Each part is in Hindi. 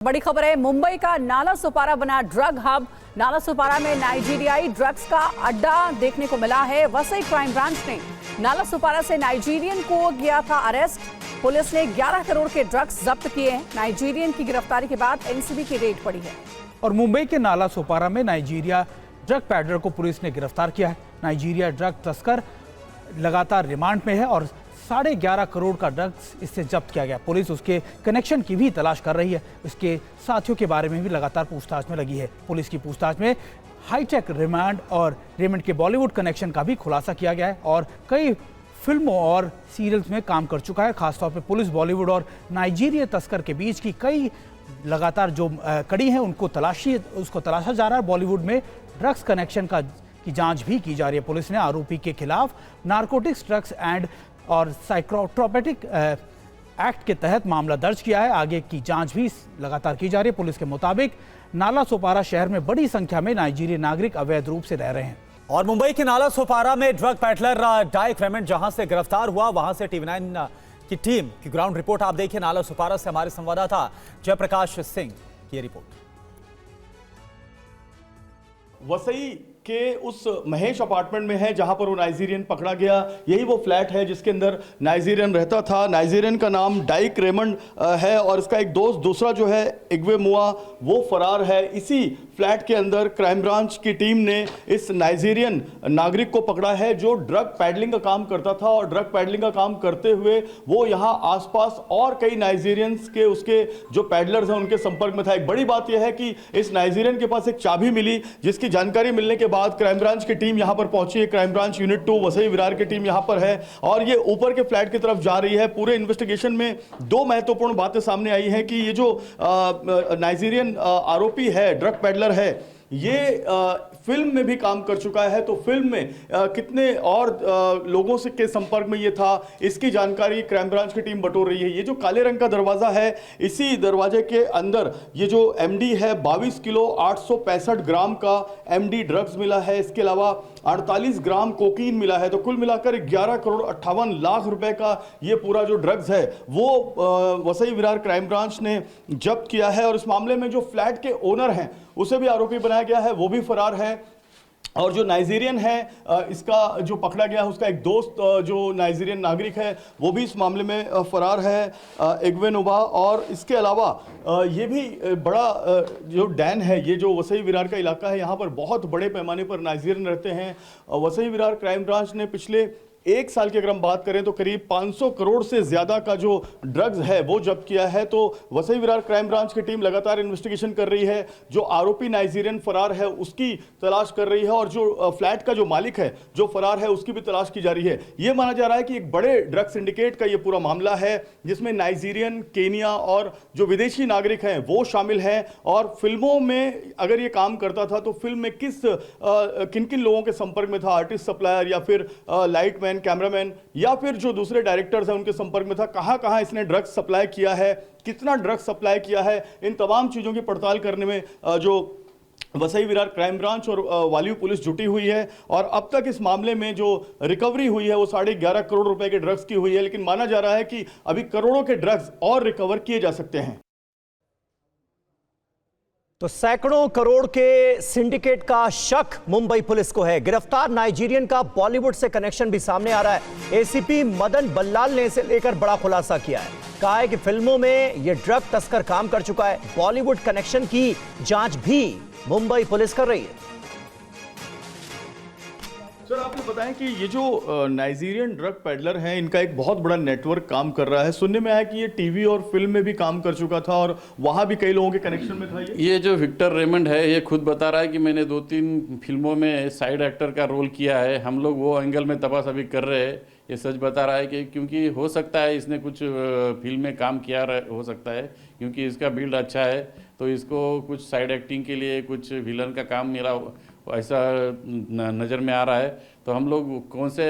बड़ी खबर है, मुंबई का नाला सुपारा बना ड्रग हब। नाला सुपारा में नाइजीरियाई ड्रग्स का अड्डा देखने को मिला है। वसई क्राइम ब्रांच ने नाला सुपारा से नाइजीरियन को किया था अरेस्ट। पुलिस ने 11 करोड़ के ड्रग्स जब्त किए हैं। नाइजीरियन की गिरफ्तारी के बाद एनसीबी की रेड पड़ी है। और मुंबई के नाला सुपारा में नाइजीरिया ड्रग पैडलर को पुलिस ने गिरफ्तार किया है। नाइजीरिया ड्रग तस्कर लगातार रिमांड में है और 11.5 करोड़ का ड्रग्स इससे जब्त किया गया। पुलिस उसके कनेक्शन की भी तलाश कर रही है। उसके साथियों के बारे में भी लगातार पूछताछ में लगी है। पुलिस की पूछताछ में हाईटेक रिमांड और रेमंड के बॉलीवुड कनेक्शन का भी खुलासा किया गया है और कई फिल्मों और सीरियल्स में काम कर चुका है। खासतौर पर पुलिस बॉलीवुड और नाइजीरिया तस्कर के बीच की कई लगातार जो कड़ी है उसको तलाशा जा रहा है। बॉलीवुड में ड्रग्स कनेक्शन की जांच भी की जा रही है। पुलिस ने आरोपी के खिलाफ नारकोटिक्स, ड्रग्स एंड और साइकोट्रोपिक एक्ट के तहत मामला दर्ज किया है। आगे की जांच भी लगातार की जा रही है। पुलिस के मुताबिक नाला सोपारा शहर में बड़ी संख्या में नाइजीरियाई नागरिक अवैध रूप से रह रहे हैं। और मुंबई के नाला सोपारा में ड्रग पैडलर डाइक रेमंड जहां से गिरफ्तार हुआ, वहां से TV9 की टीम की ग्राउंड रिपोर्ट आप देखिए। नाला सोपारा से हमारे संवाददाता जयप्रकाश सिंह की रिपोर्ट। वसई के उस महेश अपार्टमेंट में है जहां पर वो नाइजीरियन पकड़ा गया। यही वो फ्लैट है जिसके अंदर नाइजीरियन रहता था। नाइजीरियन का नाम डाइक रेमंड है और इसका एक दोस्त दूसरा जो है इग्वे मुआ, वो फरार है। इसी फ्लैट के अंदर क्राइम ब्रांच की टीम ने इस नाइजीरियन नागरिक को पकड़ा है जो ड्रग पैडलिंग का काम करता था और ड्रग पैडलिंग का काम करते हुए वो यहाँ आसपास और कई नाइजीरियंस के उसके जो पैडलर्स हैं उनके संपर्क में था। एक बड़ी बात यह है कि इस नाइजीरियन के पास एक चाबी मिली जिसकी जानकारी मिलने के बाद क्राइम ब्रांच की टीम यहां पर पहुंची है। Crime branch unit 2 Vasai Virar की टीम यहां पर है और ये ऊपर के फ्लैट की तरफ जा रही है। पूरे इन्वेस्टिगेशन में दो महत्वपूर्ण बातें सामने आई हैं कि ये जो नाइजीरियन आरोपी है, ड्रग पैडलर है, ये फिल्म में भी काम कर चुका है। तो फिल्म में कितने और लोगों से के संपर्क में ये था, इसकी जानकारी क्राइम ब्रांच की टीम बटोर रही है। ये जो काले रंग का दरवाजा है, इसी दरवाजे के अंदर ये जो एमडी है 22 किलो 865 ग्राम का एमडी ड्रग्स मिला है। इसके अलावा 48 ग्राम कोकीन मिला है। तो कुल मिलाकर 11 करोड़ 58 लाख रुपए का ये पूरा जो ड्रग्स है वो वसई विरार क्राइम ब्रांच ने जब्त किया है। और इस मामले में जो फ्लैट के ओनर हैं उसे भी आरोपी बनाया गया है, वो भी फरार है। और जो नाइजीरियन है इसका जो पकड़ा गया है उसका एक दोस्त जो नाइजीरियन नागरिक है वो भी इस मामले में फरार है, इग्वे नुबा। और इसके अलावा ये भी बड़ा जो डैन है, ये जो वसई विरार का इलाका है, यहाँ पर बहुत बड़े पैमाने पर नाइजीरियन रहते हैं। वसई विरार क्राइम ब्रांच ने पिछले एक साल की अगर हम बात करें तो करीब 500 करोड़ से ज्यादा का जो ड्रग्स है वो जब्त किया है। तो वसई विरार क्राइम ब्रांच की टीम लगातार इन्वेस्टिगेशन कर रही है। जो आरोपी नाइजीरियन फरार है उसकी तलाश कर रही है और जो फ्लैट का जो मालिक है जो फरार है उसकी भी तलाश की जा रही है। ये माना जा रहा है कि एक बड़े ड्रग सिंडिकेट का ये पूरा मामला है जिसमें नाइजीरियन, केनिया और जो विदेशी नागरिक हैं वो शामिल हैं। और फिल्मों में अगर ये काम करता था तो फिल्म में किन किन लोगों के संपर्क में था, आर्टिस्ट, सप्लायर या फिर लाइट कैमरामैन या फिर जो दूसरे डायरेक्टर्स हैं उनके संपर्क में था, कहां इसने ड्रग्स सप्लाई किया है, कितना ड्रग्स सप्लाई किया है, इन तमाम चीजों की पड़ताल करने में जो वसई विरार क्राइम ब्रांच और वालियू पुलिस जुटी हुई है। और अब तक इस मामले में जो रिकवरी हुई है वो 11.5 करोड़ रुपए के ड्रग्स की हुई है। लेकिन माना जा रहा है कि अभी करोड़ों के ड्रग्स और रिकवर किए जा सकते हैं। तो सैकड़ों करोड़ के सिंडिकेट का शक मुंबई पुलिस को है। गिरफ्तार नाइजीरियन का बॉलीवुड से कनेक्शन भी सामने आ रहा है। एसीपी मदन बल्लाल ने इसे लेकर बड़ा खुलासा किया है। कहा है कि फिल्मों में यह ड्रग तस्कर काम कर चुका है। बॉलीवुड कनेक्शन की जांच भी मुंबई पुलिस कर रही है। सर, आपने बताया कि ये जो नाइजीरियन ड्रग पैडलर हैं इनका एक बहुत बड़ा नेटवर्क काम कर रहा है। सुनने में आया कि ये टीवी और फिल्म में भी काम कर चुका था और वहां भी कई लोगों के कनेक्शन में था। ये जो विक्टर रेमंड है ये खुद बता रहा है कि मैंने 2-3 फिल्मों में साइड एक्टर का रोल किया है। हम लोग वो एंगल में तपास अभी कर रहे हैं। ये सच बता रहा है कि क्योंकि हो सकता है इसने कुछ फिल्म में काम किया हो सकता है क्योंकि इसका बिल्ड अच्छा है। तो इसको कुछ साइड एक्टिंग के लिए कुछ विलन का काम मेरा ऐसा नज़र में आ रहा है। तो हम लोग कौन से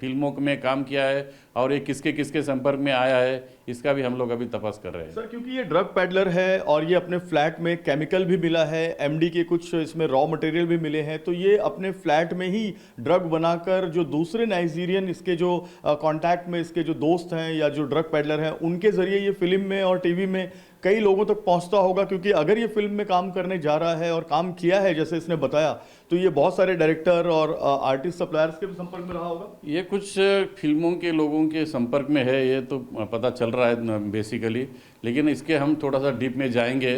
फिल्मों में काम किया है और ये किसके किसके संपर्क में आया है, इसका भी हम लोग अभी तपास कर रहे हैं। सर, क्योंकि ये ड्रग पैडलर है और ये अपने फ्लैट में केमिकल भी मिला है, एमडी के कुछ इसमें रॉ मटेरियल भी मिले हैं, तो ये अपने फ्लैट में ही ड्रग बनाकर जो दूसरे नाइजीरियन इसके जो कांटेक्ट में इसके जो दोस्त हैं या जो ड्रग पैडलर हैं उनके जरिए ये फिल्म में और टीवी में कई लोगों तक पहुंचता होगा। क्योंकि अगर ये फिल्म में काम करने जा रहा है और काम किया है जैसे इसने बताया, तो ये बहुत सारे डायरेक्टर और आर्टिस्ट सप्लायर्स के भी संपर्क में रहा होगा। ये कुछ फिल्मों के लोगों के संपर्क में है, ये तो पता चल रहा है बेसिकली, लेकिन इसके हम थोड़ा सा डीप में जाएंगे